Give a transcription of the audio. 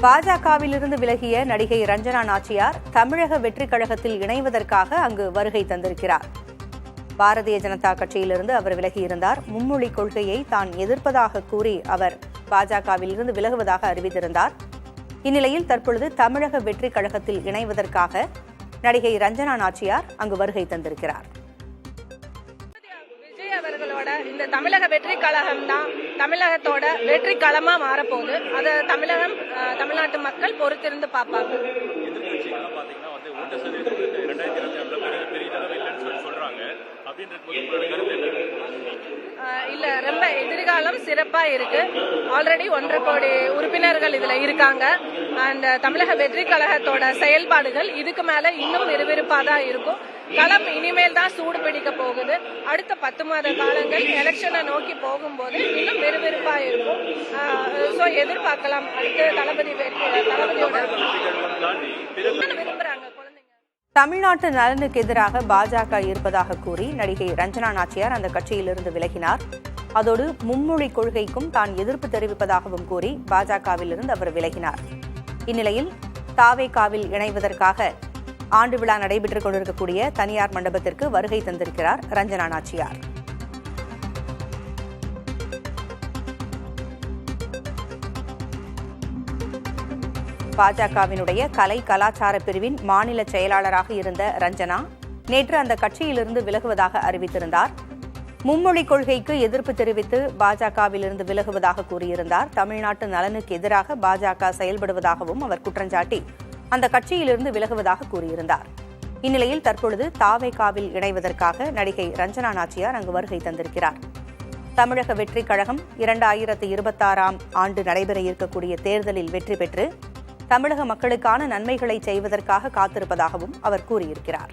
பாஜகவிலிருந்து விலகிய நடிகை ரஞ்சனா நாச்சியார் தமிழக வெற்றிக் கழகத்தில் இணைவதற்காக அங்கு வருகை தந்திருக்கிறார். பாரதிய ஜனதா கட்சியிலிருந்து அவர் விலகியிருந்தார். மும்மொழி கொள்கையை தான் எதிர்ப்பதாக கூறி அவர் பாஜகவிலிருந்து விலகுவதாக அறிவித்திருந்தார். இந்நிலையில் தற்பொழுது தமிழக வெற்றிக் கழகத்தில் இணைவதற்காக நடிகை ரஞ்சனா நாச்சியார் அங்கு வருகை தந்திருக்கிறார். அவர்களோட இந்த தமிழக வெற்றி கழகம் தான் தமிழகத்தோட வெற்றி களமா மாறப்போகுது. அதை தமிழ்நாட்டு மக்கள் பொறுத்திருந்து பார்ப்பாங்க. இல்ல, ரொம்ப எதிர்காலம் சிறப்பா இருக்கு. ஆல்ரெடி 1.5 கோடி உறுப்பினர்கள் இதுல இருக்காங்க. அண்ட் தமிழக வெற்றி கழகத்தோட செயல்பாடுகள் இதுக்கு மேல இன்னும் விறுவிறுப்பா தான் இருக்கும். களம் இனிமேல் தான் சூடு பிடிக்க போகுது. அடுத்த 10 மாத காலங்கள் எலெக்ஷனை நோக்கி போகும்போது இன்னும் விறுவிறுப்பா இருக்கும். சோ எதிர்பார்க்கலாம். அடுத்து தளபதியோட விரும்புறாங்க. தமிழ்நாட்டு நலனுக்கு எதிராக பாஜக இருப்பதாக கூறி நடிகை ரஞ்சனா நாச்சியார் அந்த கட்சியிலிருந்து விலகினார். அதோடு மும்மொழி கொள்கைக்கும் தான் எதிர்ப்பு தெரிவிப்பதாகவும் கூறி பாஜகவிலிருந்து அவர் விலகினார். இந்நிலையில் தாவேகாவில் இணைவதற்காக ஆண்டு விழா நடைபெற்றுக் கொண்டிருக்கக்கூடிய தனியார் மண்டபத்திற்கு வருகை தந்திருக்கிறார் ரஞ்சனா நாச்சியார். பாஜகவினுடைய கலை கலாச்சார பிரிவின் மாநில செயலாளராக இருந்த ரஞ்சனா நேற்று அந்த கட்சியிலிருந்து விலகுவதாக அறிவித்திருந்தார். மும்மொழி கொள்கைக்கு எதிர்ப்பு தெரிவித்து பாஜகவிலிருந்து விலகுவதாக கூறியிருந்தார். தமிழ்நாட்டு நலனுக்கு எதிராக பாஜக செயல்படுவதாகவும் அவர் குற்றஞ்சாட்டி அந்த கட்சியிலிருந்து விலகுவதாக கூறியிருந்தார். இந்நிலையில் தற்பொழுது தாவேகாவில் இணைவதற்காக நடிகை ரஞ்சனா நாச்சியார் அங்கு வருகை தந்திருக்கிறார். தமிழக வெற்றிக் கழகம் 2026ஆம் ஆண்டு நடைபெற இருக்கக்கூடிய தேர்தலில் வெற்றி பெற்று தமிழக மக்களுக்கான நன்மைகளை செய்வதற்காக காத்திருப்பதாகவும் அவர் கூறியிருக்கிறார்.